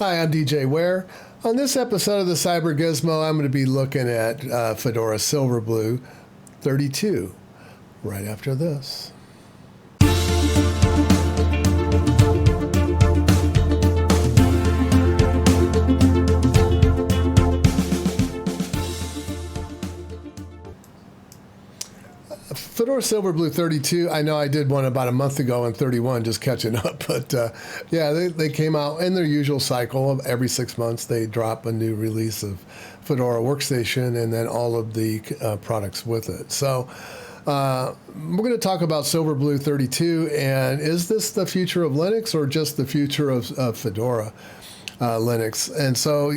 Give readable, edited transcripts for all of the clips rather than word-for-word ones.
Hi, I'm DJ Ware. On this episode of the CyberGizmo, I'm going to be looking at Fedora Silverblue 32 right after this. Fedora Silverblue 32, I know I did one about a month ago and 31, just catching up. But yeah, they came out in their usual cycle of every 6 months. They drop a new release of Fedora Workstation and then all of the products with it. So we're going to talk about Silverblue 32. And is this the future of Linux or just the future of Fedora Linux? And so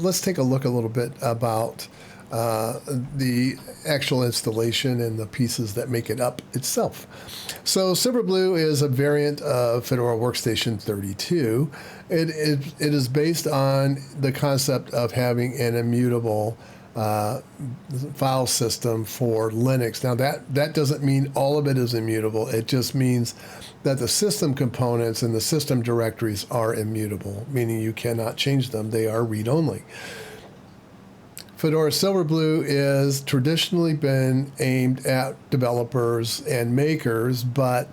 let's take a look a little bit about the actual installation and the pieces that make it up itself. So Silverblue is a variant of Fedora Workstation 32. It is based on the concept of having an immutable file system for Linux. Now that doesn't mean all of it is immutable. It just means that the system components and the system directories are immutable, meaning you cannot change them. They are read-only. Fedora Silverblue has traditionally been aimed at developers and makers, but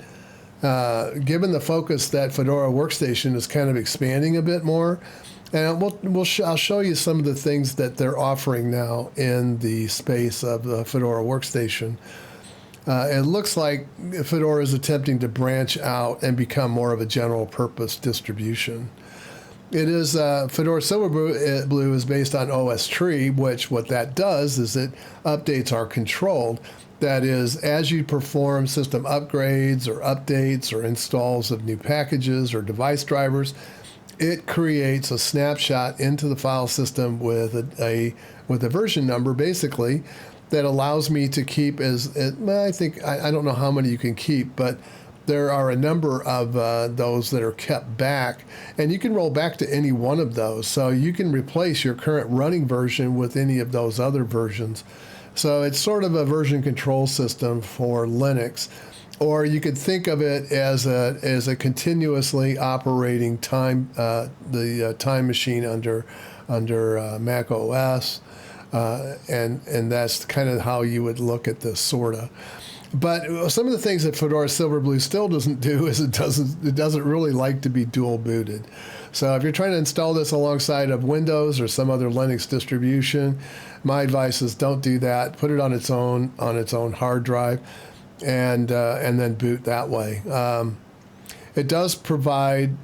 given the focus that Fedora Workstation is kind of expanding a bit more, and I'll show you some of the things that they're offering now in the space of the Fedora Workstation. It looks like Fedora is attempting to branch out and become more of a general purpose distribution. It is Fedora Silverblue is based on OS Tree, which what that does is it updates are controlled. That is, as you perform system upgrades or updates or installs of new packages or device drivers, it creates a snapshot into the file system with a version number, basically, that allows me to keep I don't know how many you can keep, but there are a number of those that are kept back, and you can roll back to any one of those. So you can replace your current running version with any of those other versions. So it's sort of a version control system for Linux, or you could think of it as a continuously operating time time machine under Mac OS, and that's kind of how you would look at this, sorta. But some of the things that Fedora Silverblue still doesn't do is it doesn't really like to be dual booted. So if you're trying to install this alongside of Windows or some other Linux distribution, my advice is don't do that. Put it on its own hard drive, and then boot that way. It does provide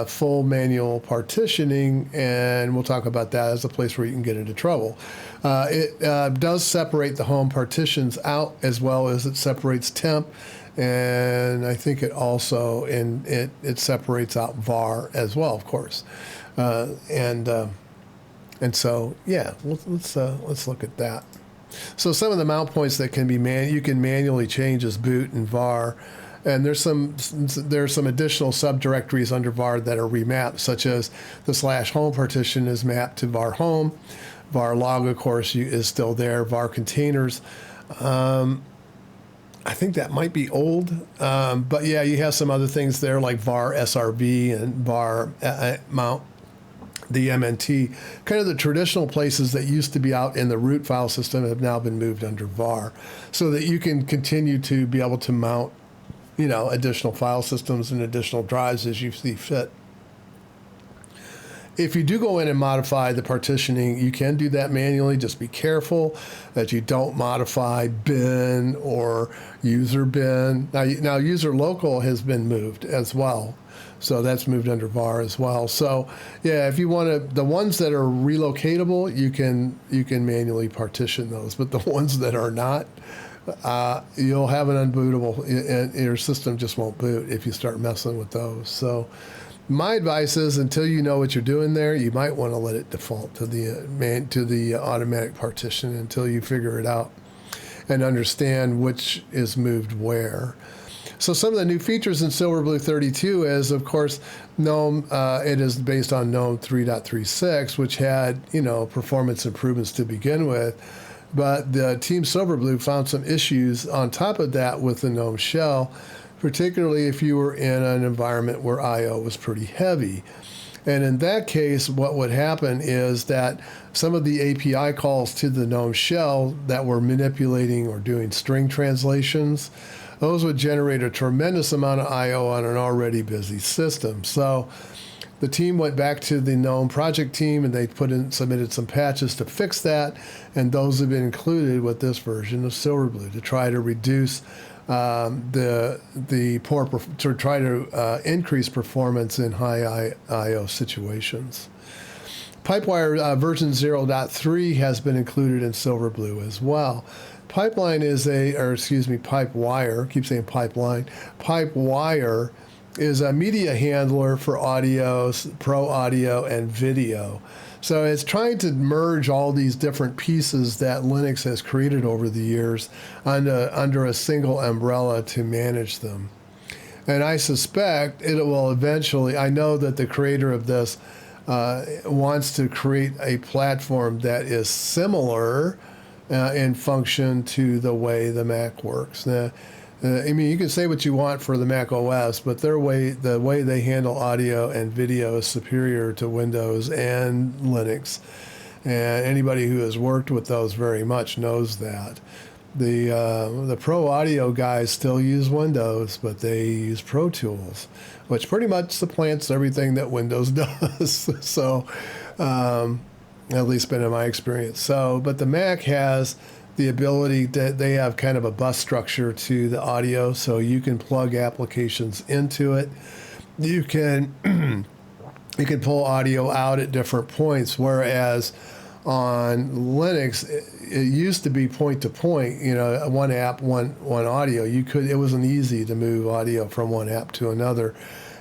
full manual partitioning, and we'll talk about that as a place where you can get into trouble. It does separate the home partitions out, as well as it separates temp, and I think it also it separates out var as well, of course. And so yeah, let's look at that. So some of the mount points that can be you can manually change as boot and var. And there's some additional subdirectories under var that are remapped, such as the /home partition is mapped to var home. Var log, of course, is still there. Var containers. I think that might be old, but yeah, you have some other things there like var srv and var mount the MNT. Kind of the traditional places that used to be out in the root file system have now been moved under var, so that you can continue to be able to mount additional file systems and additional drives as you see fit. If you do go in and modify the partitioning, you can do that manually. Just be careful that you don't modify bin or user bin. Now user local has been moved as well. So that's moved under var as well. So yeah, if you want to, the ones that are relocatable, you can manually partition those. But the ones that are not, you'll have an unbootable, and your system just won't boot if you start messing with those. So my advice is, until you know what you're doing there, you might want to let it default to the automatic partition until you figure it out and understand which is moved where. So some of the new features in Silverblue 32 is, of course, GNOME. It is based on GNOME 3.36, which had performance improvements to begin with. But the Team Silverblue found some issues on top of that with the GNOME shell, particularly if you were in an environment where I/O was pretty heavy. And in that case, what would happen is that some of the API calls to the GNOME shell that were manipulating or doing string translations, those would generate a tremendous amount of I/O on an already busy system. So the team went back to the GNOME project team and they submitted some patches to fix that, and those have been included with this version of Silverblue to try to reduce to try to increase performance in high I/O situations. Pipewire version 0.3 has been included in Silverblue as well. Pipewire, keep saying pipeline. Pipewire is a media handler for audio, pro audio, and video. So it's trying to merge all these different pieces that Linux has created over the years under a single umbrella to manage them. And I suspect it will eventually, I know that the creator of this wants to create a platform that is similar in function to the way the Mac works. Now, I mean, you can say what you want for the Mac OS, but the way they handle audio and video is superior to Windows and Linux. And anybody who has worked with those very much knows that. The Pro Audio guys still use Windows, but they use Pro Tools, which pretty much supplants everything that Windows does. So, at least been in my experience. So, but the Mac has the ability that they have kind of a bus structure to the audio, so you can plug applications into it. You can you can pull audio out at different points, whereas on Linux it used to be point to point, one app, one audio. It wasn't easy to move audio from one app to another,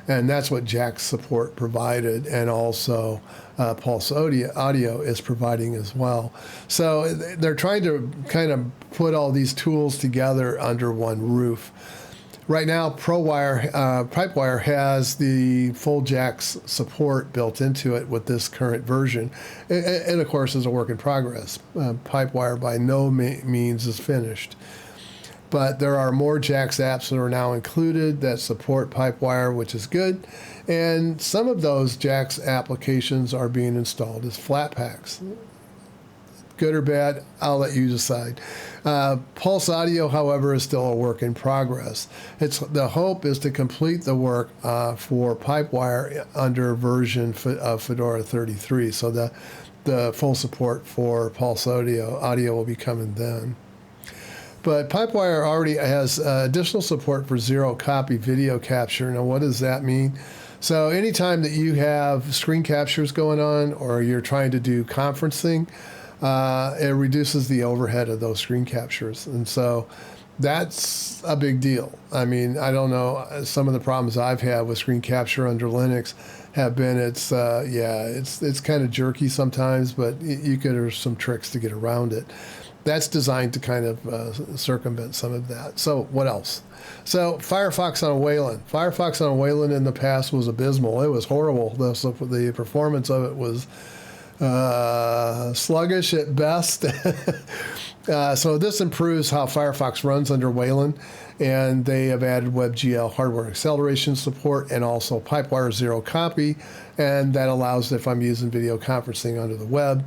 and that's what Jack's support provided, and also Pulse Audio is providing as well. So they're trying to kind of put all these tools together under one roof. Right now, Pipewire has the full Jack's support built into it with this current version. And of course, is a work in progress. Pipewire by no means is finished. But there are more Jack's apps that are now included that support Pipewire, which is good. And some of those Jack's applications are being installed as Flatpaks. Good or bad, I'll let you decide. Pulse Audio, however, is still a work in progress. The hope is to complete the work for Pipewire under version of Fedora 33. So the full support for Pulse Audio will be coming then. But Pipewire already has additional support for zero-copy video capture. Now, what does that mean? So anytime that you have screen captures going on or you're trying to do conferencing, it reduces the overhead of those screen captures. And so that's a big deal. I mean, I don't know. Some of the problems I've had with screen capture under Linux have been it's kind of jerky sometimes, but there's some tricks to get around it. That's designed to kind of circumvent some of that. So what else? So Firefox on Wayland. Firefox on Wayland in the past was abysmal. It was horrible. The performance of it was sluggish at best. So this improves how Firefox runs under Wayland, and they have added WebGL hardware acceleration support and also Pipewire zero copy, and that allows, if I'm using video conferencing under the web,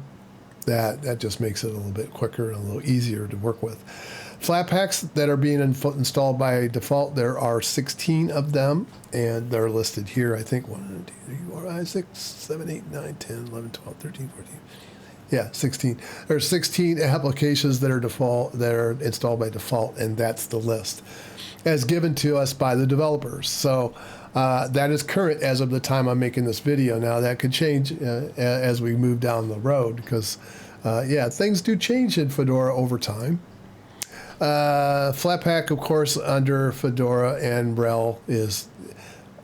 that just makes it a little bit quicker and a little easier to work with. Flatpaks that are being installed by default, there are 16 of them, and they're listed here. I think 1, 2, 3, 4, 5, 6, 7, 8, 9, 10, 11, 12, 13, 14. Yeah, 16. There are 16 applications that are installed by default, and that's the list as given to us by the developers. So that is current as of the time I'm making this video. Now that could change as we move down the road because, things do change in Fedora over time. Flatpak, of course, under Fedora and RHEL is,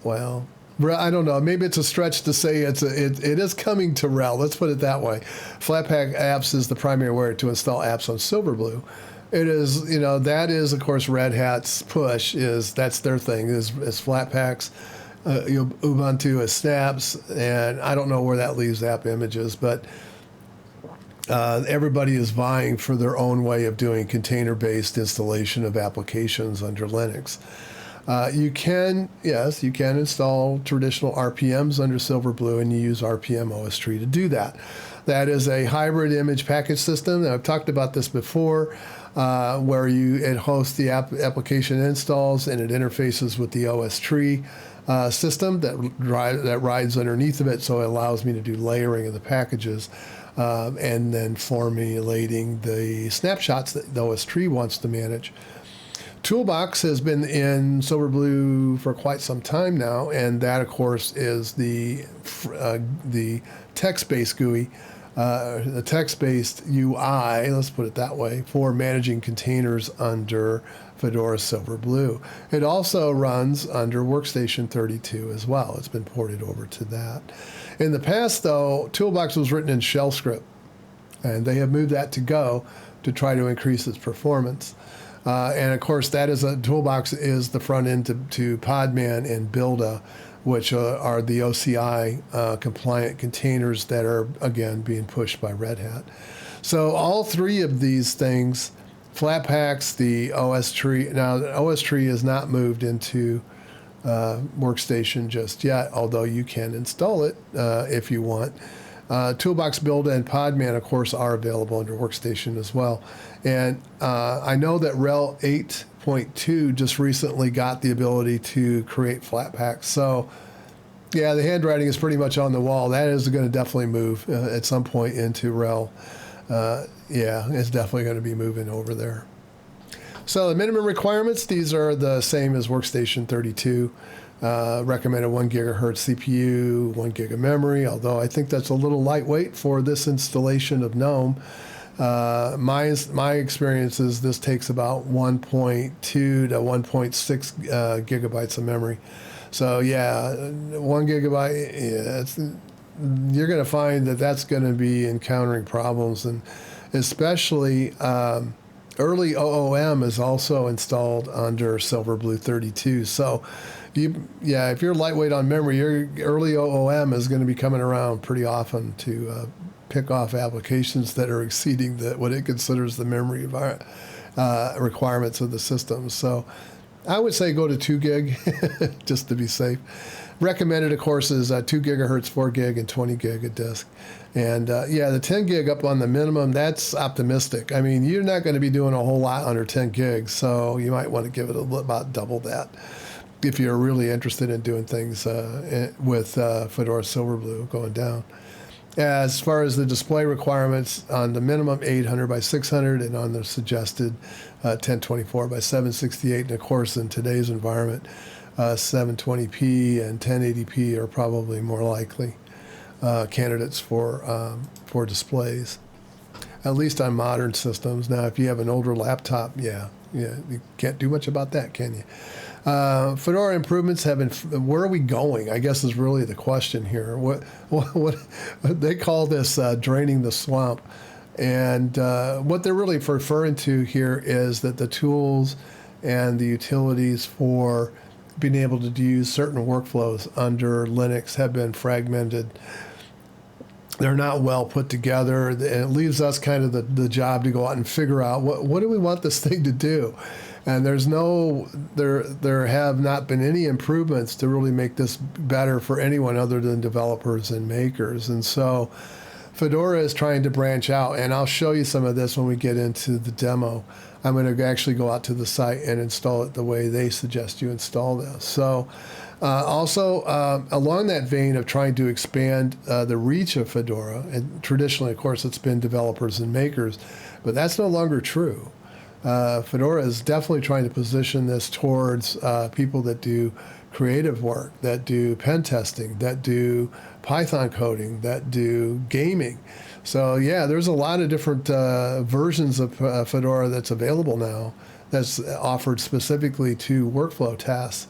I don't know. Maybe it's a stretch to say it is coming to RHEL. Let's put it that way. Flatpak apps is the primary way to install apps on Silverblue. It is, that is, of course, Red Hat's push. That's their thing. Is Flatpaks, Ubuntu is snaps, and I don't know where that leaves app images, but everybody is vying for their own way of doing container-based installation of applications under Linux. You can install traditional RPMs under Silverblue, and you use RPM OS tree to do that. That is a hybrid image package system. I've talked about this before, where it hosts the application installs and it interfaces with the OS tree system that rides underneath of it, so it allows me to do layering of the packages and then formulating the snapshots that the OS tree wants to manage. Toolbox has been in Silverblue for quite some time now, and that, of course, is the text-based GUI, the text-based UI, let's put it that way, for managing containers under Fedora Silverblue. It also runs under Workstation 32 as well. It's been ported over to that. In the past, though, Toolbox was written in shell script, and they have moved that to Go to try to increase its performance. And of course, Toolbox is the front end to Podman and Builda, which are the OCI compliant containers that are, again, being pushed by Red Hat. So all three of these things, Flatpaks, the OS tree. Now, the OS tree is not moved into Workstation just yet, although you can install it if you want. Toolbox, Builda, and Podman, of course, are available under Workstation as well. And I know that RHEL 8.2 just recently got the ability to create Flatpaks. So, yeah, the handwriting is pretty much on the wall. That is going to definitely move at some point into RHEL. Yeah, it's definitely going to be moving over there. So the minimum requirements, these are the same as Workstation 32. Recommended 1 gigahertz CPU, 1 gig of memory, although I think that's a little lightweight for this installation of GNOME. My experience is this takes about 1.2 to 1.6 gigabytes of memory. So yeah, 1 gigabyte, you're going to find that that's going to be encountering problems, and especially Early-OOM is also installed under Silverblue 32. So if you're lightweight on memory, your Early-OOM is going to be coming around pretty often to pick off applications that are exceeding what it considers the memory requirements of the system. So I would say go to 2 gig just to be safe. Recommended, of course, is 2 gigahertz, 4 gig, and 20 gig a disk. And the 10 gig up on the minimum, that's optimistic. I mean, you're not going to be doing a whole lot under 10 gigs, so you might want to give it about double that if you're really interested in doing things with Fedora Silverblue going down. As far as the display requirements, on the minimum 800 by 600 and on the suggested 1024 by 768, and of course in today's environment, 720p and 1080p are probably more likely candidates for displays, at least on modern systems. Now, if you have an older laptop, you can't do much about that, can you? Fedora improvements have been. Where are we going? I guess is really the question here. What they call this draining the swamp, and what they're really referring to here is that the tools and the utilities for being able to use certain workflows under Linux have been fragmented. They're not well put together, and it leaves us kind of the job to go out and figure out what do we want this thing to do. And there have not been any improvements to really make this better for anyone other than developers and makers. And so Fedora is trying to branch out, and I'll show you some of this when we get into the demo. I'm going to actually go out to the site and install it the way they suggest you install this. So also, along that vein of trying to expand the reach of Fedora, and traditionally, of course, it's been developers and makers, but that's no longer true. Fedora is definitely trying to position this towards people that do creative work, that do pen testing, that do Python coding, that do gaming. So yeah, there's a lot of different versions of Fedora that's available now that's offered specifically to workflow tasks.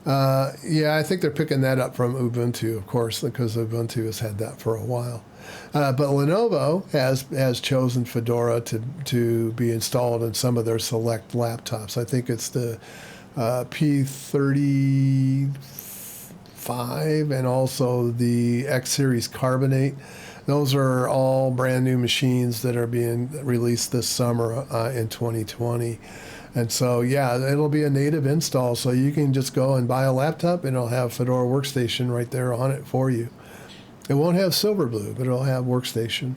I think they're picking that up from Ubuntu, of course, because Ubuntu has had that for a while. But Lenovo has chosen Fedora to be installed in some of their select laptops. I think it's the P35 and also the X Series Carbonate. Those are all brand new machines that are being released this summer in 2020. And so, yeah, it'll be a native install. So you can just go and buy a laptop and it'll have Fedora Workstation right there on it for you. It won't have Silverblue, but it'll have Workstation.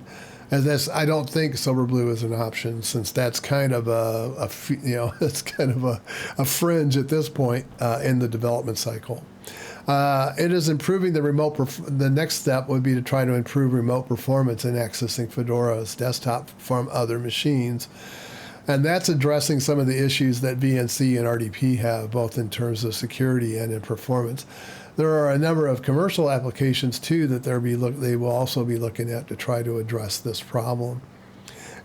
And I don't think Silverblue is an option, since that's kind of it's kind of a fringe at this point in the development cycle. It is improving the the next step would be to try to improve remote performance in accessing Fedora's desktop from other machines. And that's addressing some of the issues that VNC and RDP have, both in terms of security and in performance. There are a number of commercial applications, too, that they will also be looking at to try to address this problem.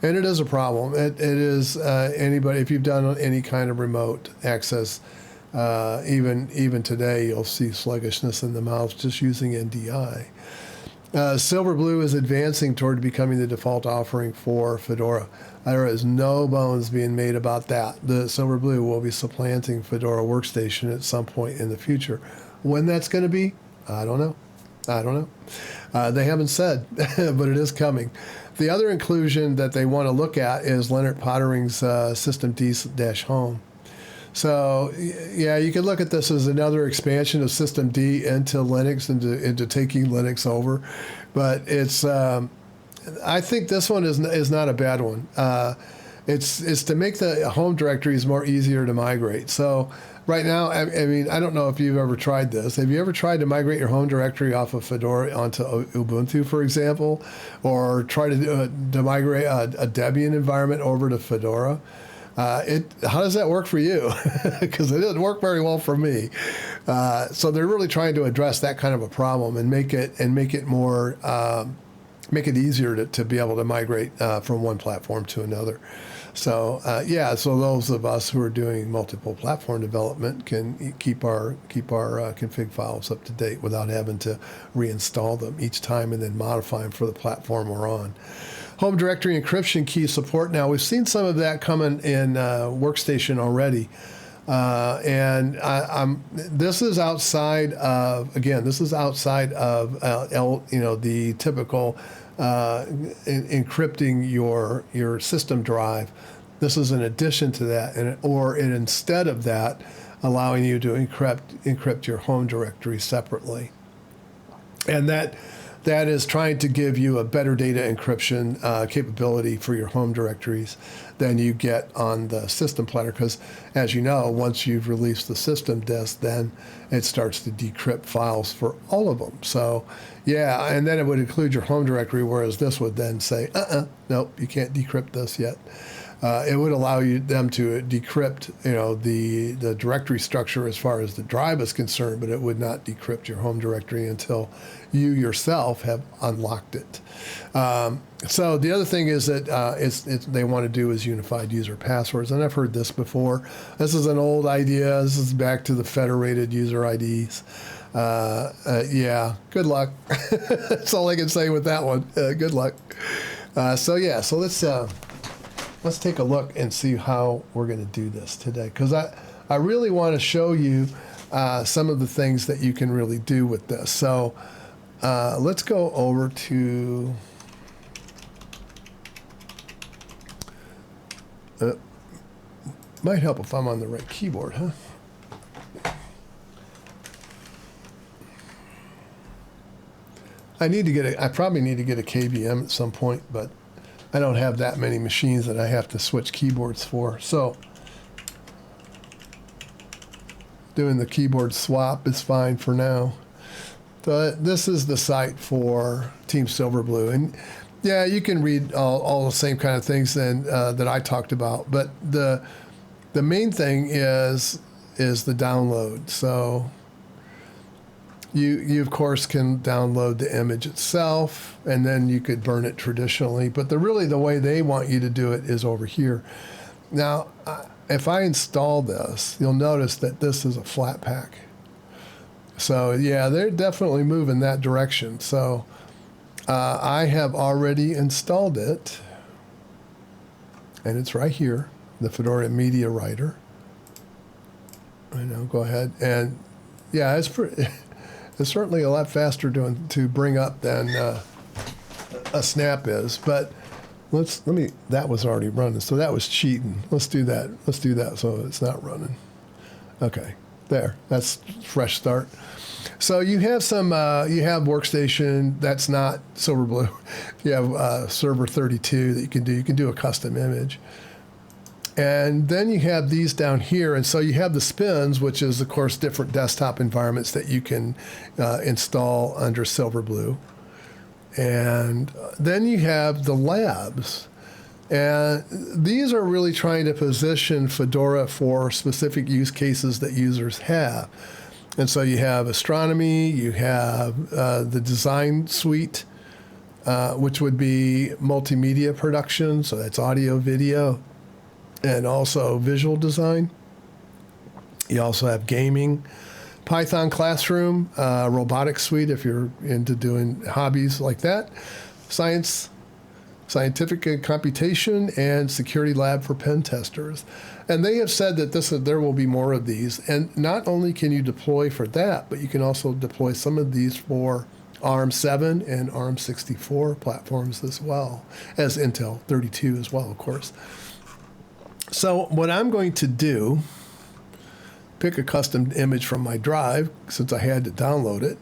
And it is a problem. It is anybody, if you've done any kind of remote access, even today, you'll see sluggishness in the mouse just using NDI. Silverblue is advancing toward becoming the default offering for Fedora. There is no bones being made about that. The Silverblue will be supplanting Fedora Workstation at some point in the future. When that's going to be, I don't know. They haven't said, but it is coming. The other inclusion that they want to look at is Leonard Pottering's systemd-home. So, yeah, you can look at this as another expansion of systemd into Linux, into taking Linux over. But it's, I think this one is not a bad one. It's to make the home directories more easier to migrate. So right now, I mean, I don't know if you've ever tried this. Have you ever tried to migrate your home directory off of Fedora onto Ubuntu, for example, or try to migrate a Debian environment over to Fedora? How does that work for you? Because it didn't work very well for me. So they're really trying to address that kind of a problem and make it more make it easier to be able to migrate from one platform to another. So so those of us who are doing multiple platform development can keep our config files up to date without having to reinstall them each time and then modify them for the platform we're on. Home directory encryption key support. Now, we've seen some of that coming in Workstation already. And this is outside of the typical encrypting your system drive. This is in addition to that, or instead of that, allowing you to encrypt your home directory separately. And that is trying to give you a better data encryption capability for your home directories than you get on the system platter. Because, as you know, once you've released the system disk, then it starts to decrypt files for all of them. So, yeah, and then it would include your home directory, whereas this would then say, nope, you can't decrypt this yet. It would allow them to decrypt, the directory structure as far as the drive is concerned, but it would not decrypt your home directory until you yourself have unlocked it. So the other thing is that they want to do is unified user passwords, and I've heard this before. This is an old idea. This is back to the federated user IDs. Yeah, good luck. That's all I can say with that one. Good luck. So let's take a look and see how we're going to do this today, because I really want to show you some of the things that you can really do with this. So let's go over to might help if I'm on the right keyboard, huh? I probably need to get a KVM at some point, but I don't have that many machines that I have to switch keyboards for. So doing the keyboard swap is fine for now. But this is the site for Team Silverblue. And yeah, you can read all the same kind of things that I talked about. But the main thing is the download. So you of course can download the image itself, and then you could burn it traditionally. But the way they want you to do it is over here. Now, if I install this, you'll notice that this is a flat pack. So yeah, they're definitely moving that direction. So I have already installed it, and it's right here, the Fedora Media Writer. I know, go ahead. And yeah, it's certainly a lot faster to bring up than a snap is. But that was already running, so that was cheating. Let's do that. Let's do that so it's not running. Okay, there. That's fresh start. So you have you have Workstation. That's not Silverblue. You have Server 32 that you can do. You can do a custom image. And then you have these down here. And so you have the spins, which is, of course, different desktop environments that you can install under Silverblue. And then you have the labs. And these are really trying to position Fedora for specific use cases that users have. And so you have astronomy, you have the design suite, which would be multimedia production, so that's audio, video, and also visual design. You also have gaming, Python classroom, robotics suite if you're into doing hobbies like that, scientific computation, and security lab for pen testers. And they have said that there will be more of these. And not only can you deploy for that, but you can also deploy some of these for ARM7 and ARM64 platforms as well, as Intel 32 as well, of course. So what I'm going to do, pick a custom image from my drive, since I had to download it,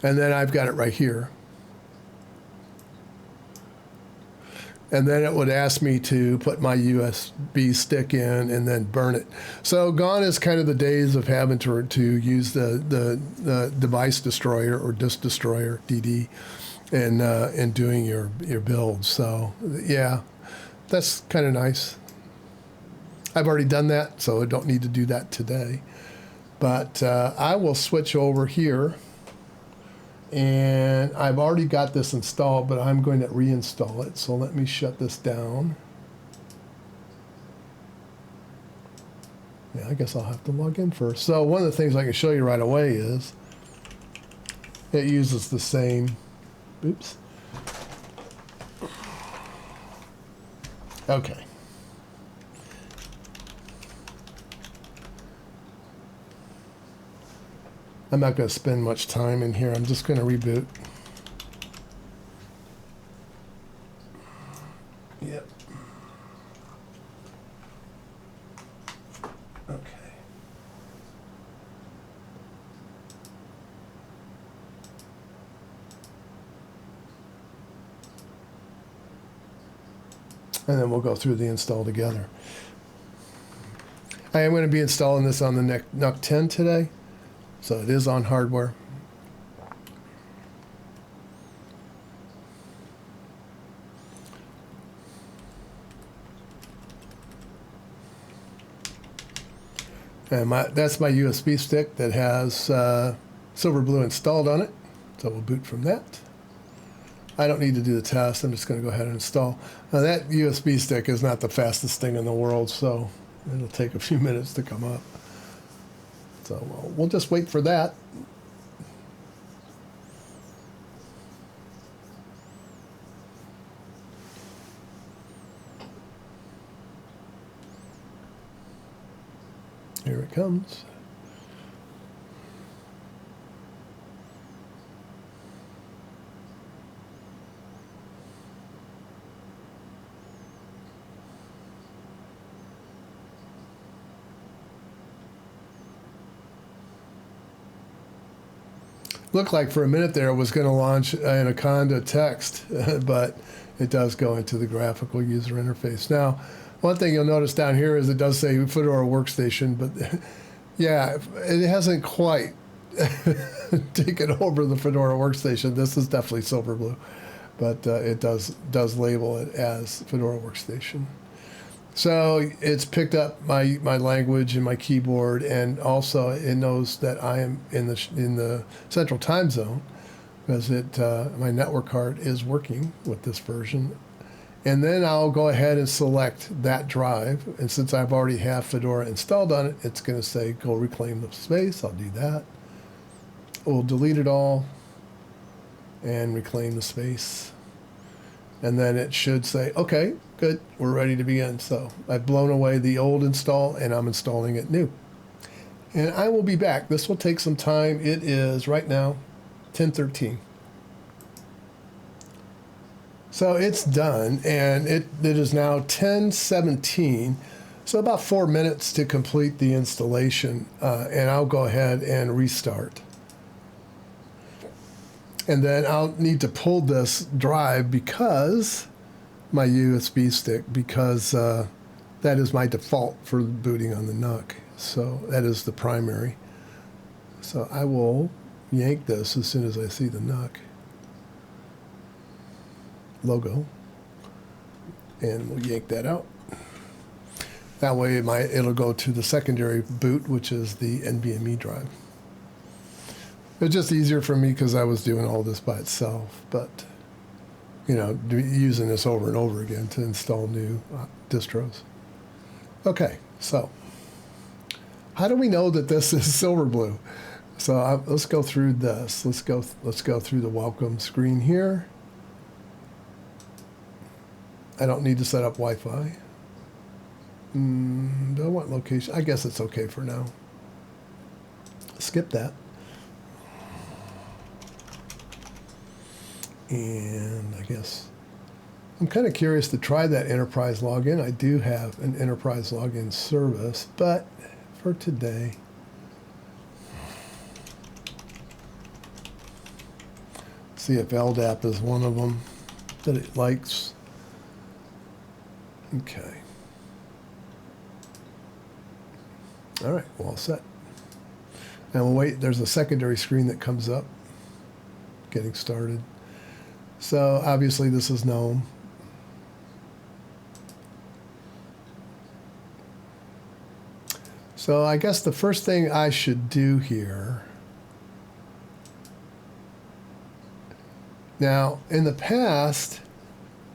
and then I've got it right here. And then it would ask me to put my USB stick in and then burn it. So gone is kind of the days of having to use the device destroyer or disk destroyer, DD, in doing your build. So yeah, that's kind of nice. I've already done that, so I don't need to do that today. But I will switch over here. And I've already got this installed, but I'm going to reinstall it. So let me shut this down. Yeah, I guess I'll have to log in first. So one of the things I can show you right away is it uses the same, oops. Okay. I'm not going to spend much time in here. I'm just going to reboot. Yep. Okay. And then we'll go through the install together. I am going to be installing this on the NUC 10 today. So it is on hardware. And that's my USB stick that has Silverblue installed on it. So we'll boot from that. I don't need to do the test. I'm just going to go ahead and install. Now that USB stick is not the fastest thing in the world, so it'll take a few minutes to come up. So we'll just wait for that. Here it comes. Looked like for a minute there it was going to launch Anaconda text, but it does go into the graphical user interface. Now, one thing you'll notice down here is it does say Fedora Workstation, but yeah, it hasn't quite taken over the Fedora Workstation. This is definitely Silverblue, but it does label it as Fedora Workstation. So it's picked up my language and my keyboard, and also it knows that I am in the central time zone because my network card is working with this version. And then I'll go ahead and select that drive, and since I've already have Fedora installed on it, it's going to say go reclaim the space. I'll do that. We'll delete it all and reclaim the space. And then it should say, okay, good, we're ready to begin. So I've blown away the old install and I'm installing it new. And I will be back. This will take some time. It is right now 10:13. So it's done, and it is now 10:17. So about 4 minutes to complete the installation, and I'll go ahead and restart. And then I'll need to pull this drive because my USB stick, because that is my default for booting on the NUC. So that is the primary. So I will yank this as soon as I see the NUC logo, and we'll yank that out. That way it'll go to the secondary boot, which is the NVMe drive. It's just easier for me because I was doing all this by itself, but you know, using this over and over again to install new distros. Okay, so how do we know that this is Silverblue? So let's go through this. Let's go through the welcome screen here. I don't need to set up Wi-Fi. Do I want location? I guess it's okay for now. Skip that. And I guess I'm kind of curious to try that enterprise login. I do have an enterprise login service, but for today, see if LDAP is one of them that it likes. Okay. All right, well, all set. And we'll wait. There's a secondary screen that comes up. Getting started. So obviously this is GNOME. So I guess the first thing I should do here. Now, in the past,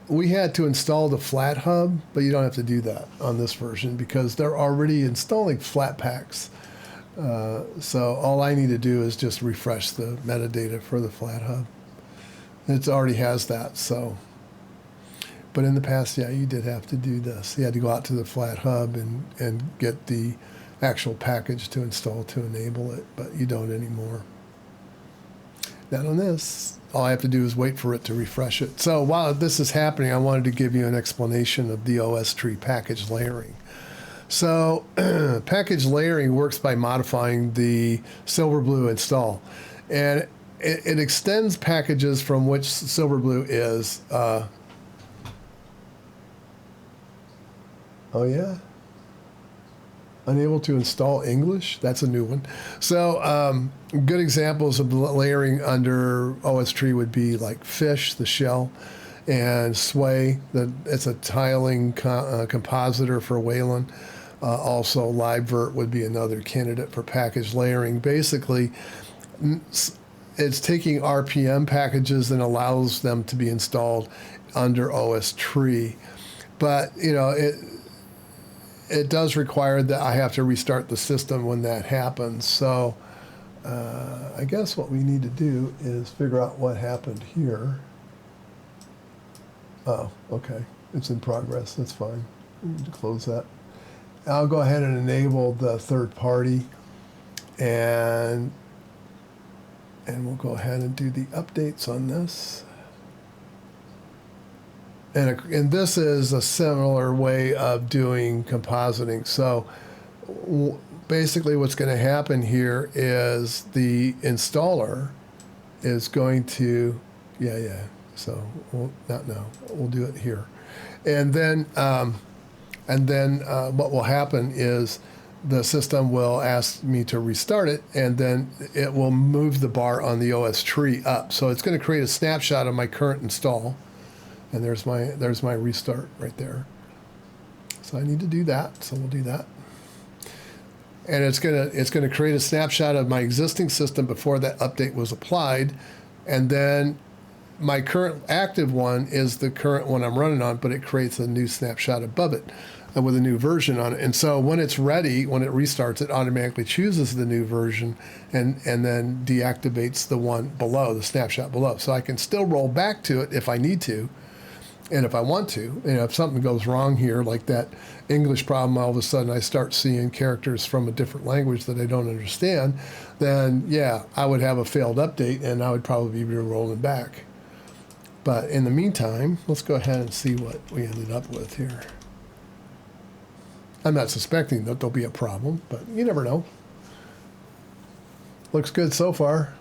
we had to install the FlatHub, but you don't have to do that on this version because they're already installing Flatpaks. So all I need to do is just refresh the metadata for the FlatHub. It already has that, so. But in the past, yeah, you did have to do this. You had to go out to the FlatHub and get the actual package to install to enable it, but you don't anymore. Not on this. All I have to do is wait for it to refresh it. So while this is happening, I wanted to give you an explanation of the OS tree package layering. So package layering works by modifying the Silverblue install. And it extends packages from which Silverblue is. Oh, yeah? Unable to install English? That's a new one. So good examples of layering under OS tree would be like Fish, the shell, and Sway. It's a tiling compositor for Wayland. Also, LiveVert would be another candidate for package layering. Basically, it's taking RPM packages and allows them to be installed under OS tree. But, you know, it does require that I have to restart the system when that happens. So I guess what we need to do is figure out what happened here. Oh, okay. It's in progress. That's fine. We need to close that. I'll go ahead and enable the third party, and we'll go ahead and do the updates on this. And this is a similar way of doing compositing. So basically what's going to happen here is the installer is going to, so not now, we'll do it here. And then what will happen is the system will ask me to restart it, and then it will move the bar on the OS tree up. So it's going to create a snapshot of my current install. And there's my restart right there. So I need to do that. So we'll do that. And it's gonna create a snapshot of my existing system before that update was applied, and then my current active one is the current one I'm running on, but it creates a new snapshot above it with a new version on it. And so when it's ready, when it restarts, it automatically chooses the new version and then deactivates the one below, the snapshot below. So I can still roll back to it if I need to. And if I want to, if something goes wrong here, like that English problem, all of a sudden I start seeing characters from a different language that I don't understand, then yeah, I would have a failed update and I would probably be rolling back. But in the meantime, let's go ahead and see what we ended up with here. I'm not suspecting that there'll be a problem, but you never know. Looks good so far.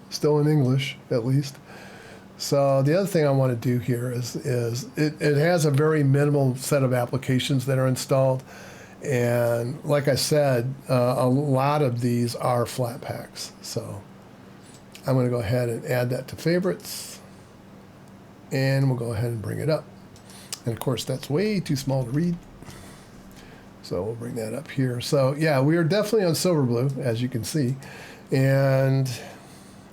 Still in English, at least. So the other thing I want to do here is it has a very minimal set of applications that are installed. And like I said, a lot of these are Flatpaks. So I'm going to go ahead and add that to favorites. And we'll go ahead and bring it up. And of course, that's way too small to read. So we'll bring that up here. So yeah, we are definitely on Silverblue, as you can see. And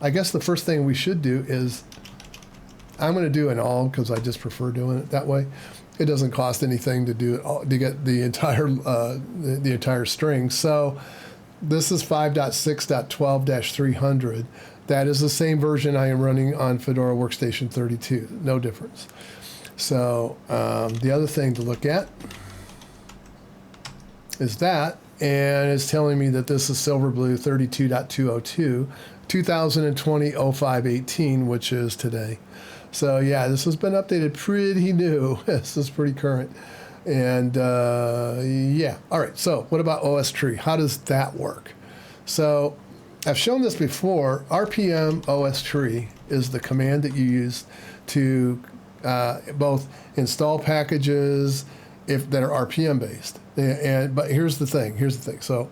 I guess the first thing we should do is, I'm going to do an all because I just prefer doing it that way. It doesn't cost anything to do it all, to get the entire string. So this is 5.6.12-300. That is the same version I am running on Fedora Workstation 32. No difference. So the other thing to look at is that, and it's telling me that this is Silverblue 32.202, 2020-05-18, which is today. So yeah, this has been updated pretty new. This is pretty current. And yeah, all right, so what about OS tree? How does that work? So I've shown this before. RPM OS tree is the command that you use to both install packages that are RPM based. But here's the thing. So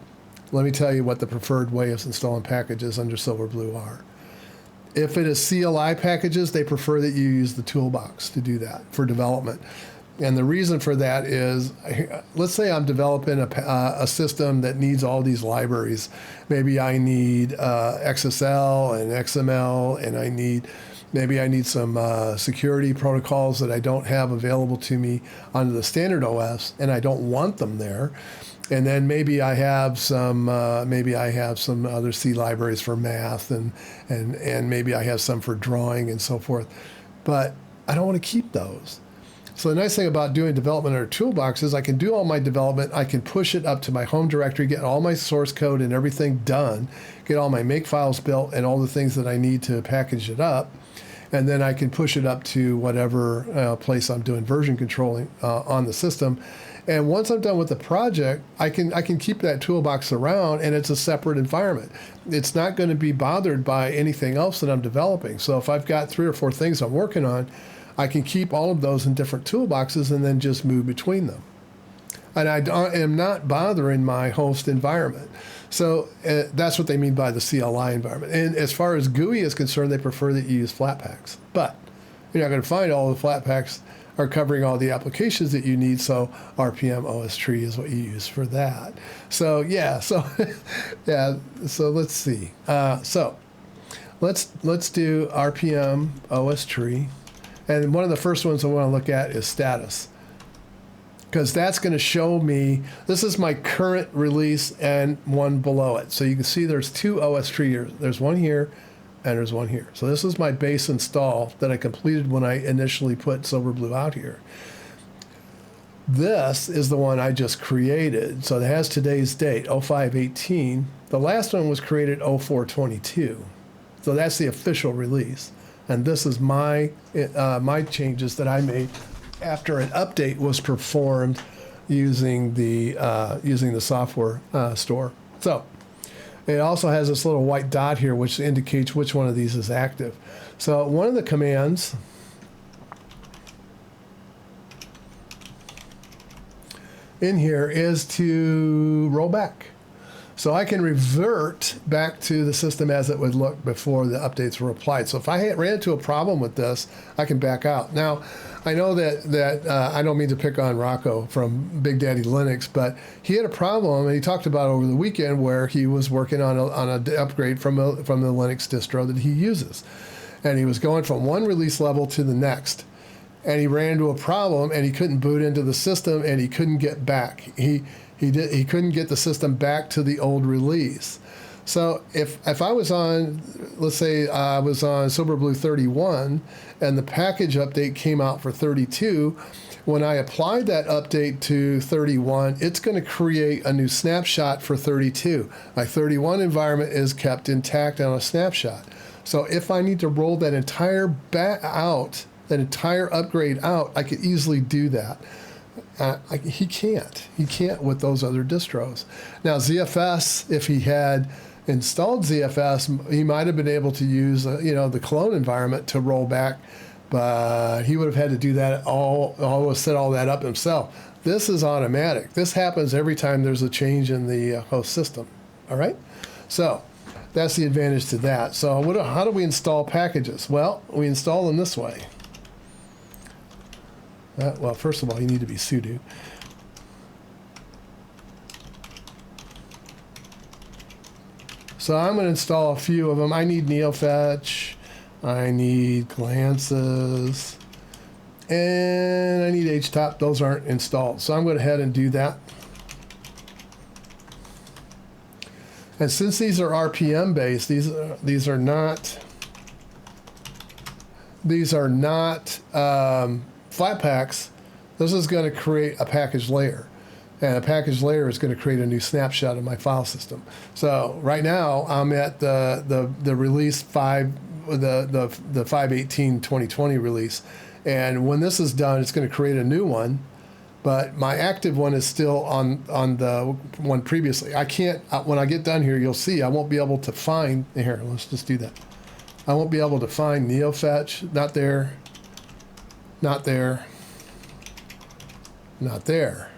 let me tell you what the preferred way of installing packages under Silverblue are. If it is CLI packages, they prefer that you use the Toolbox to do that for development. And the reason for that is, let's say I'm developing a system that needs all these libraries. Maybe I need XSL and XML, and maybe I need some security protocols that I don't have available to me under the standard OS, and I don't want them there. And then maybe I have some other C libraries for math, and maybe I have some for drawing and so forth. But I don't want to keep those. So the nice thing about doing development under Toolbox is I can do all my development. I can push it up to my home directory, get all my source code and everything done, get all my make files built and all the things that I need to package it up. And then I can push it up to whatever place I'm doing version controlling on the system. And once I'm done with the project, I can keep that Toolbox around, and it's a separate environment. It's not going to be bothered by anything else that I'm developing. So if I've got 3 or 4 things I'm working on, I can keep all of those in different toolboxes and then just move between them. And I am not bothering my host environment. So that's what they mean by the CLI environment. And as far as GUI is concerned, they prefer that you use Flatpaks. But you're not going to find all the Flatpaks are covering all the applications that you need. So RPM OS tree is what you use for that. So yeah, so yeah, so let's see. So let's do RPM OS tree. And one of the first ones I want to look at is status, because that's going to show me, this is my current release and one below it. So you can see there's 2 OS tree here. There's one here and there's one here. So this is my base install that I completed when I initially put Silverblue out here. This is the one I just created. So it has today's date, 05/18. The last one was created 04/22. So that's the official release. And this is my changes that I made after an update was performed using the software store. So it also has this little white dot here, which indicates which one of these is active. So one of the commands in here is to roll back. So I can revert back to the system as it would look before the updates were applied. So if I ran into a problem with this, I can back out. Now, I know that I don't mean to pick on Rocco from Big Daddy Linux, but he had a problem, and he talked about over the weekend where he was working on an upgrade from the Linux distro that he uses. And he was going from one release level to the next. And he ran into a problem, and he couldn't boot into the system, and he couldn't get back. He couldn't get the system back to the old release. So if I was on, let's say I was on Silverblue 31 and the package update came out for 32, when I applied that update to 31, it's going to create a new snapshot for 32. My 31 environment is kept intact on a snapshot. So if I need to roll that entire out an entire upgrade out, I could easily do that. He can't. He can't with those other distros. Now, ZFS, if he had installed ZFS, he might have been able to use the clone environment to roll back, but he would have had to do that set all that up himself. This is automatic. This happens every time there's a change in the host system. All right? So that's the advantage to that. So how do we install packages? Well, we install them this way. Well, first of all, you need to be sudo. So I'm going to install a few of them. I need NeoFetch, I need Glances, and I need HTOP. Those aren't installed. So I'm going to head and do that. And since these are RPM based, these are not Flatpaks. This is going to create a package layer, and a package layer is going to create a new snapshot of my file system. So right now I'm at the release 5, the 5/18/2020 release, and when this is done, it's going to create a new one. But my active one is still on the one previously. I can't. When I get done here, you'll see I won't be able to find. Here, let's just do that. I won't be able to find NeoFetch. Not there. Not there. Not there.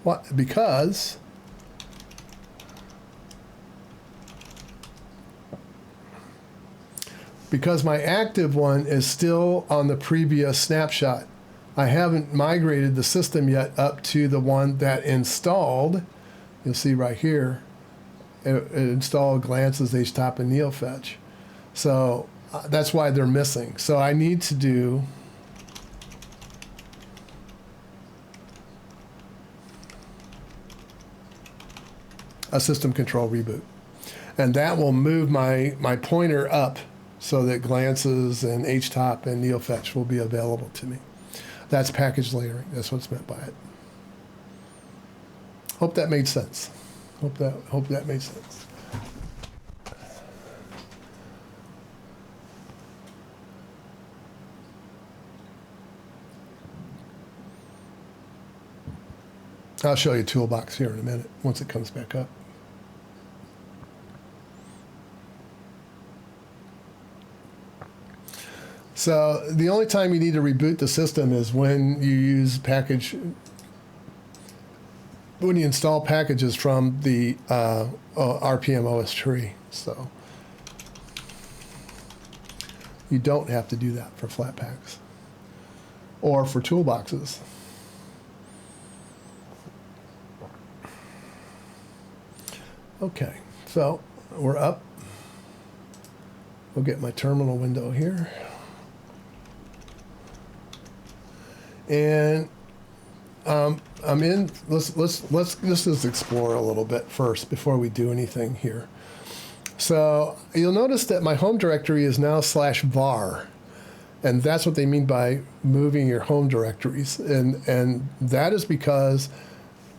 What? Because my active one is still on the previous snapshot. I haven't migrated the system yet up to the one that installed. You'll see right here, it installed Glances, HTOP, and NeoFetch. So that's why they're missing. So I need to do a system control reboot. And that will move my pointer up so that Glances and HTOP and NeoFetch will be available to me. That's package layering. That's what's meant by it. Hope that made sense. Hope that made sense. I'll show you Toolbox here in a minute once it comes back up. So the only time you need to reboot the system is when you use when you install packages from the RPM OS tree. So you don't have to do that for Flatpaks or for toolboxes. Okay, so we're up. We'll get my terminal window here. And I'm in. Let's just explore a little bit first before we do anything here. So you'll notice that my home directory is now /var, and that's what they mean by moving your home directories, and that is because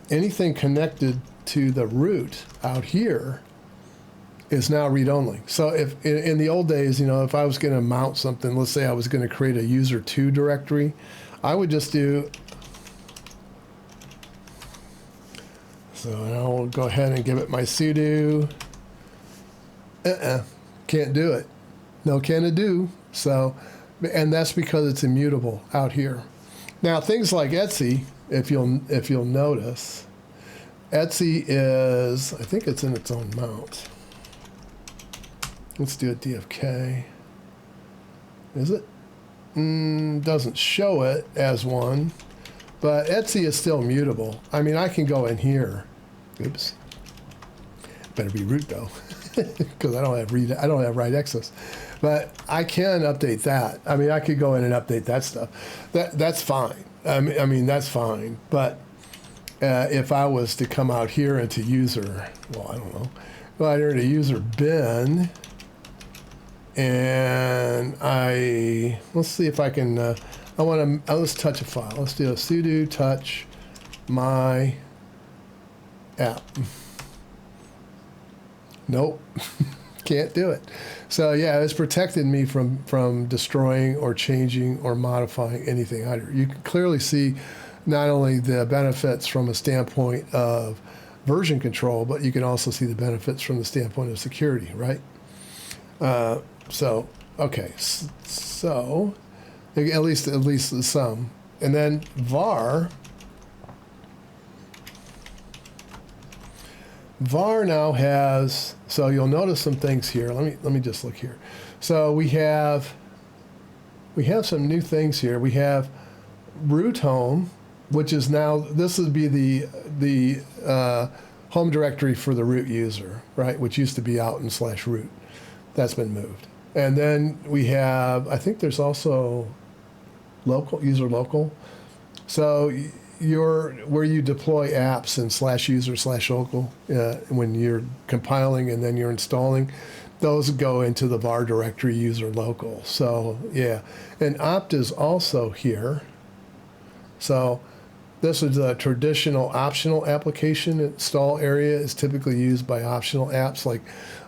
anything connected to the root out here is now read-only. So if in the old days, if I was going to mount something, let's say I was going to create a user2 directory, I would just do, so I'll go ahead and give it my sudo. Can't do it. No can it do. So, and that's because it's immutable out here. Now things like Etsy, if you'll notice, Etsy is, I think it's in its own mount. Let's do a DFK. Is it? Doesn't show it as one, but Etsy is still mutable. I mean, I can go in here. Oops. Better be root though, because I don't have write access. But I can update that. I mean, I could go in and update that stuff. That's fine. I mean that's fine. But if I was to come out here into user, well, I don't know. Well, I enter a user bin. And let's see if I can, let's touch a file. Let's do a sudo touch my app. Nope, Can't do it. So yeah, it's protected me from destroying or changing or modifying anything either. You can clearly see not only the benefits from a standpoint of version control, but you can also see the benefits from the standpoint of security, right? So okay, so at least some, and then var. var now has, so you'll notice some things here. Let me just look here. So we have some new things here. We have root home, which is now, this would be the home directory for the root user, right? Which used to be out and /root. That's been moved. And then we have, I think there's also local, user local. So where you deploy apps in /user/local when you're compiling and then you're installing, those go into the var directory user local. So yeah, and opt is also here. So this is a traditional optional application install area. Is typically used by optional apps, like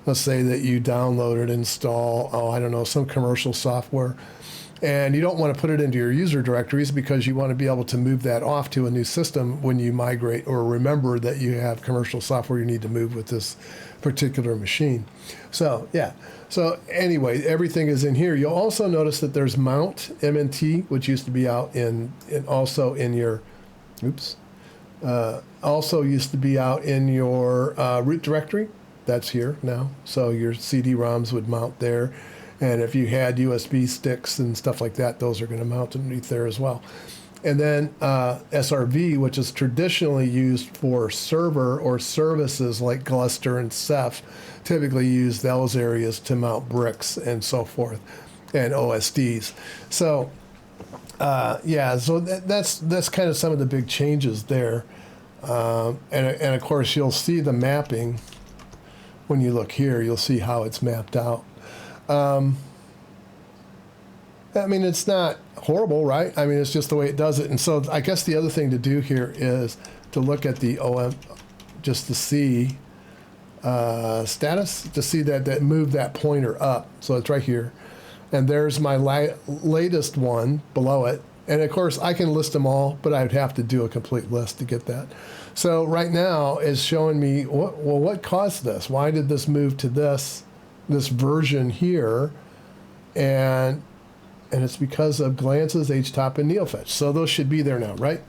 let's say that you downloaded, install, I don't know, some commercial software, and you don't want to put it into your user directories because you want to be able to move that off to a new system when you migrate, or remember that you have commercial software you need to move with this particular machine. So yeah, so anyway, everything is in here. You'll also notice that there's mount, MNT, which used to be out also in your, also used to be out in your root directory. That's here now. So your CD-ROMs would mount there. And if you had USB sticks and stuff like that, those are going to mount underneath there as well. And then SRV, which is traditionally used for server or services like Gluster and Ceph, typically use those areas to mount bricks and so forth, and OSDs. So yeah, so that's kind of some of the big changes there. And of course, you'll see the mapping when you look here. You'll see how it's mapped out. I mean, it's not horrible, right? I mean, it's just the way it does it. And so I guess the other thing to do here is to look at the OM, just to see status, to see that move that pointer up. So it's right here. And there's my latest one below it. And of course, I can list them all, but I'd have to do a complete list to get that. So right now it's showing me, what caused this? Why did this move to this version here? And it's because of glances, htop, and neofetch. So those should be there now, right?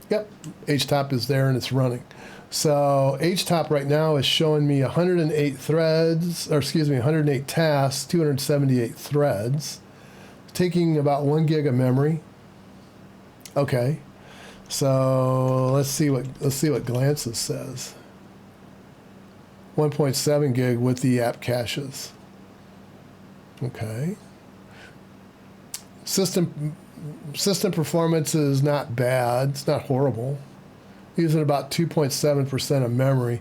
Yep, htop is there and it's running. So htop right now is showing me 108 threads, or excuse me, 108 tasks, 278 threads, taking about 1 gig of memory. Okay, so let's see what glances says. 1.7 gig with the app caches. Okay. System performance is not bad. It's not horrible. Using about 2.7% of memory,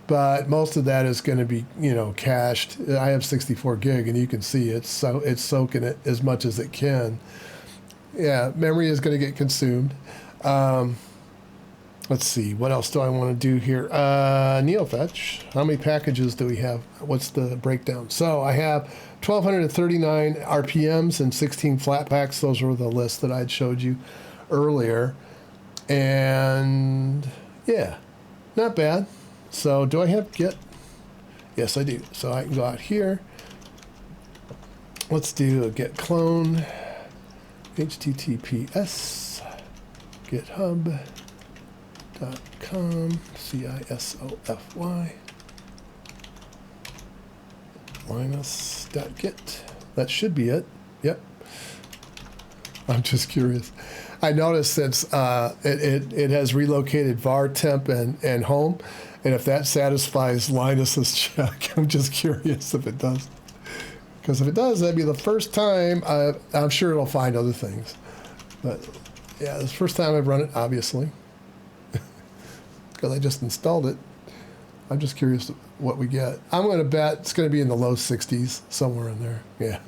but most of that is going to be, cached. I have 64 gig, and you can see it's soaking it as much as it can. Yeah, memory is going to get consumed. Let's see, what else do I want to do here? Neofetch. How many packages do we have? What's the breakdown? So I have 1,239 RPMs and 16 Flatpaks. Those were the lists that I'd showed you earlier. And yeah, not bad. So do I have Git? Yes, I do. So I can go out here. Let's do a git clone. HTTPS github.com CISOFY linus.git. That should be it. Yep. I'm just curious. I noticed since it has relocated var, temp, and home, and if that satisfies Linus's check, I'm just curious if it does. Because if it does, that'd be the first time. I'm sure it'll find other things. But yeah, it's the first time I've run it, obviously. Because I just installed it. I'm just curious what we get. I'm going to bet it's going to be in the low 60s, somewhere in there. Yeah.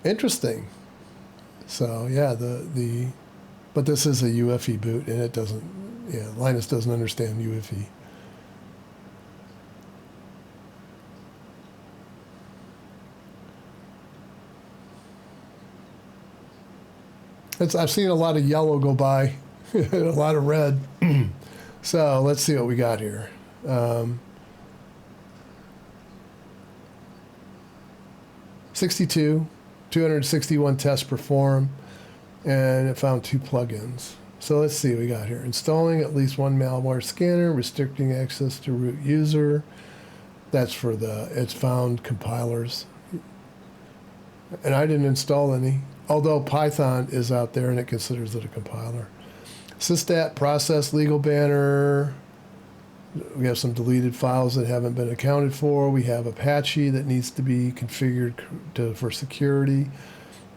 Interesting. So yeah, but this is a UEFI boot, and it doesn't. Yeah, Linus doesn't understand UEFI. I've seen a lot of yellow go by, a lot of red. So let's see what we got here. 62, 261 tests performed, and it found 2 plugins. So let's see what we got here. Installing at least 1 malware scanner, restricting access to root user. That's for it's found compilers. And I didn't install any, although Python is out there and it considers it a compiler. Systat process legal banner. We have some deleted files that haven't been accounted for. We have Apache that needs to be configured for security.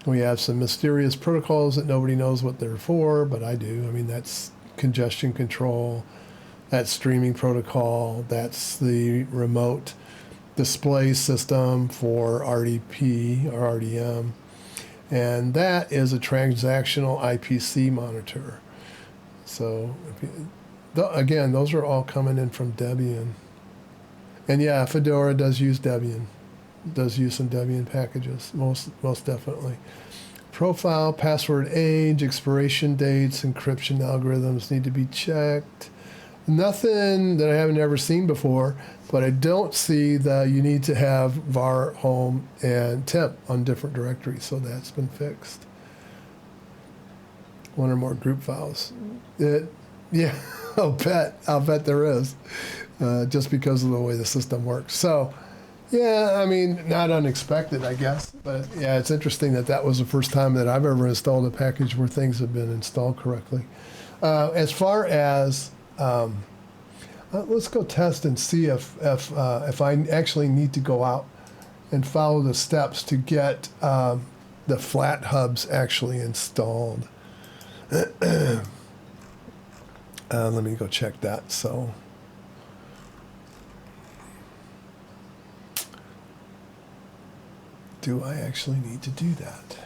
We have some mysterious protocols that nobody knows what they're for, but I do. I mean, that's congestion control, that's streaming protocol, that's the remote display system for RDP or RDM, and that is a transactional IPC monitor. So, again, those are all coming in from Debian. And yeah, Fedora does use Debian. Does use some Debian packages, most definitely. Profile, password age, expiration dates, encryption algorithms need to be checked. Nothing that I haven't ever seen before, but I don't see that you need to have var, home, and temp on different directories, so that's been fixed. 1 or more group files. Yeah, I'll bet there is, just because of the way the system works. So, yeah, I mean, not unexpected, I guess. But yeah, it's interesting that was the first time that I've ever installed a package where things have been installed correctly. As far as, let's go test and see if I actually need to go out and follow the steps to get the flat hubs actually installed. Let me go check that. So. Do I actually need to do that?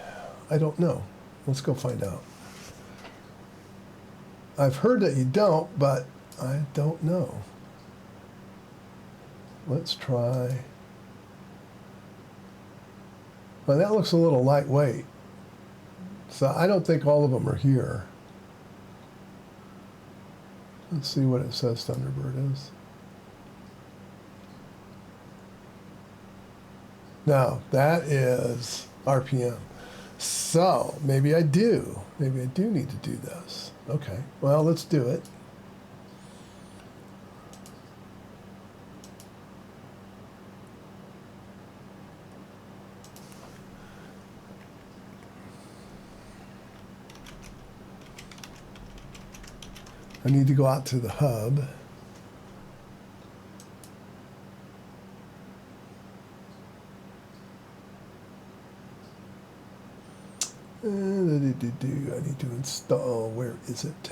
I don't know. Let's go find out. I've heard that you don't, but I don't know. Let's try. Well, that looks a little lightweight. So I don't think all of them are here. Let's see what it says Thunderbird is. Now, that is RPM. So, maybe I do. Maybe I do need to do this. Okay, well, let's do it. I need to go out to the hub. I need to install, where is it?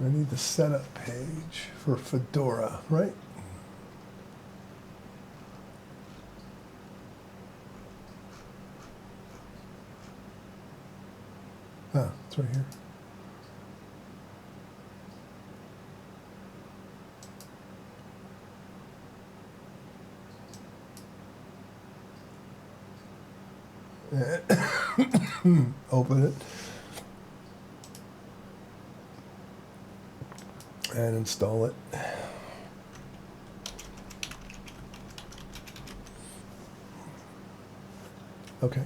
I need the setup page for Fedora, right? Ah, it's right here. Open it and install it. Okay.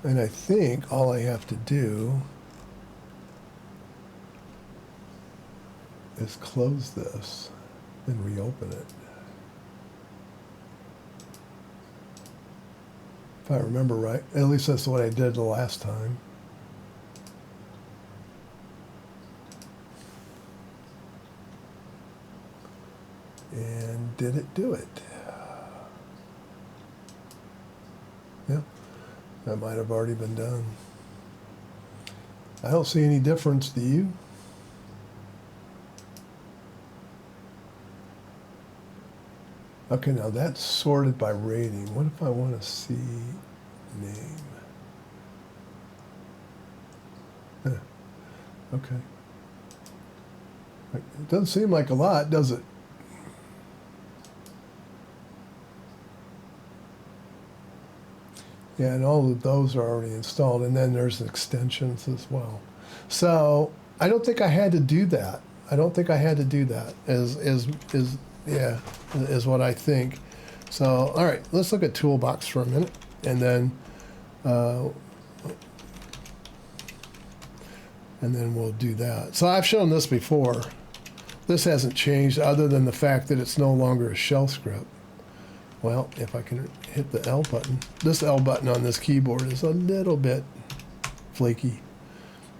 And I think all I have to do is close this and reopen it. If I remember right, at least that's what I did the last time. And did it do it? Yeah, that might have already been done. I don't see any difference, do you? Okay, now that's sorted by rating. What if I want to see name? Okay. It doesn't seem like a lot, does it? Yeah, and all of those are already installed, and then there's extensions as well. So I don't think I had to do that. I don't think I had to do that. Is what I think. So all right, let's look at Toolbox for a minute, and then we'll do that. So I've shown this before. This hasn't changed other than the fact that it's no longer a shell script. Well, if I can hit the L button. This L button on this keyboard is a little bit flaky.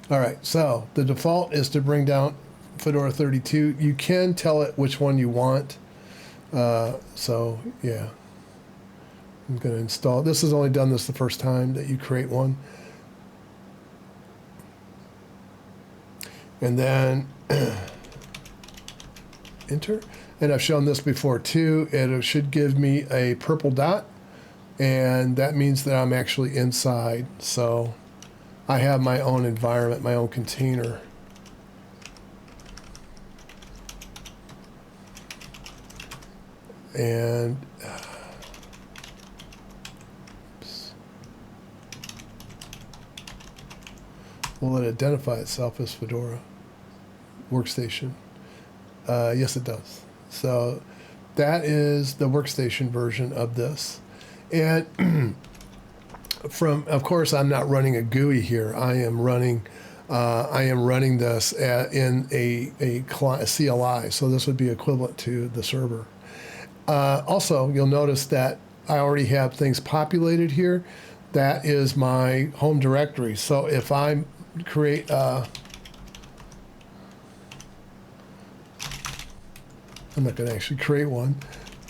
All right, so the default is to bring down Fedora 32. You can tell it which one you want. So, yeah. I'm going to install. This has only done this the first time that you create one. And then enter. And I've shown this before too. It should give me a purple dot, and that means that I'm actually inside. So I have my own environment, my own container. And will it identify itself as Fedora Workstation? Yes, it does. So that is the workstation version of this. And of course, I'm not running a GUI here. I am running this in a CLI. So this would be equivalent to the server. Also, you'll notice that I already have things populated here. That is my home directory. So if I create I'm not going to actually create one,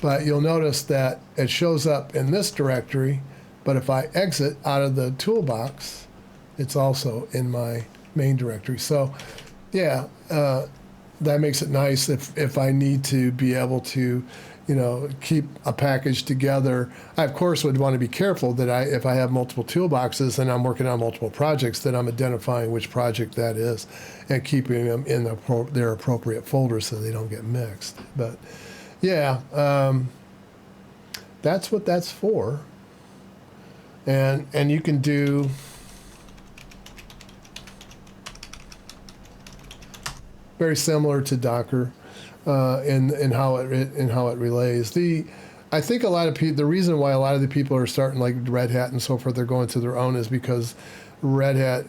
but you'll notice that it shows up in this directory, but if I exit out of the toolbox, it's also in my main directory. So yeah, that makes it nice if I need to be able to, keep a package together. I, of course, would want to be careful that if I have multiple toolboxes and I'm working on multiple projects, that I'm identifying which project that is and keeping them in their appropriate folders so they don't get mixed. But yeah, that's what that's for. And you can do very similar to Docker. In how it relays. I think a lot of people, the reason why a lot of the people are starting like Red Hat and so forth, they're going to their own is because Red Hat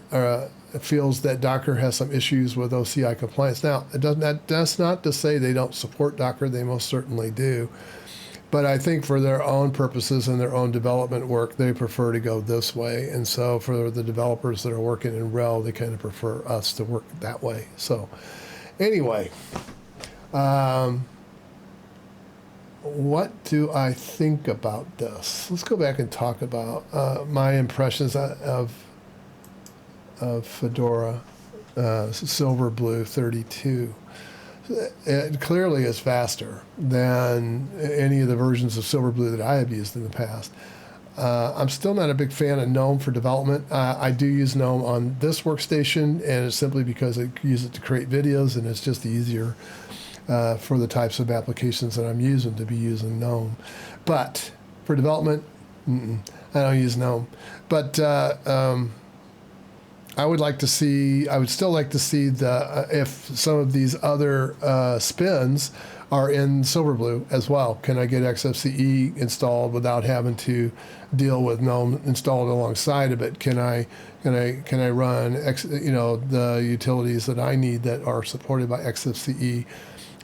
feels that Docker has some issues with OCI compliance. Now, that's not to say they don't support Docker. They most certainly do. But I think for their own purposes and their own development work, they prefer to go this way. And so for the developers that are working in RHEL, they kind of prefer us to work that way. So anyway. What do I think about this? Let's go back and talk about my impressions of Fedora Silverblue 32. It clearly is faster than any of the versions of Silverblue that I have used in the past. I'm still not a big fan of GNOME for development. I do use GNOME on this workstation, and it's simply because I use it to create videos, and it's just easier for the types of applications that I'm using to be using GNOME. But for development, I don't use GNOME. But I would still like to see if some of these other spins are in Silverblue as well. Can I get XFCE installed without having to deal with GNOME installed alongside of it? Can I run the utilities that I need that are supported by XFCE?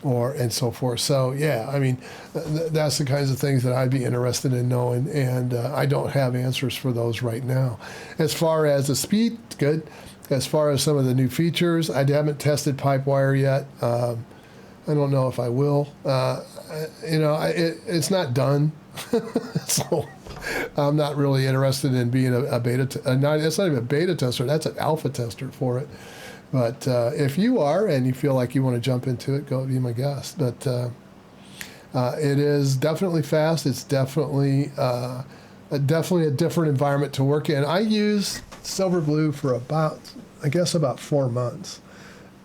And so forth. So yeah, I mean, that's the kinds of things that I'd be interested in knowing, and I don't have answers for those right now. As far as the speed, good. As far as some of the new features, I haven't tested Pipewire yet. I don't know if I will. It's not done, so I'm not really interested in being a beta. It's not even a beta tester. That's an alpha tester for it. But if you are and you feel like you want to jump into it, go be my guest. But it is definitely fast. It's definitely definitely a different environment to work in. I used Silverblue for about 4 months.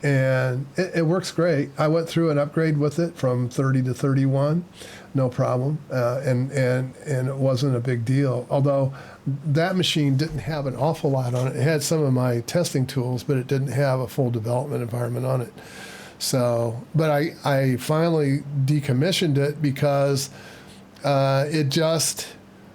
And it works great. I went through an upgrade with it from 30 to 31, no problem, and it wasn't a big deal. Although that machine didn't have an awful lot on it. It had some of my testing tools, but it didn't have a full development environment on it. So, but I finally decommissioned it because it just,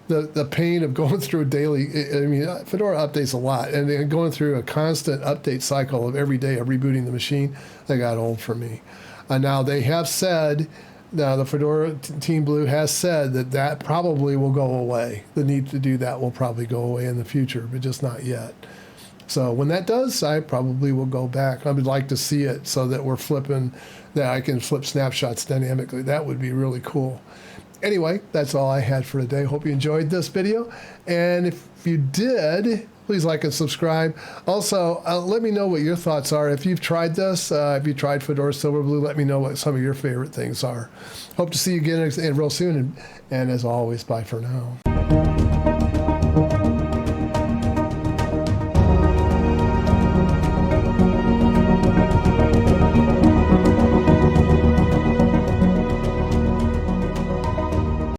the pain of going through a daily, I mean, Fedora updates a lot, and then going through a constant update cycle of every day of rebooting the machine, that got old for me. Now they have said, now the Fedora Team Blue has said that probably will go away. The need to do that will probably go away in the future, but just not yet. So when that does, I probably will go back. I would like to see it so that that I can flip snapshots dynamically. That would be really cool. Anyway, that's all I had for today. Hope you enjoyed this video. And if you did, please like and subscribe. Also, let me know what your thoughts are. If you've tried this, if you tried Fedora Silverblue, let me know what some of your favorite things are. Hope to see you again real soon. And as always, bye for now.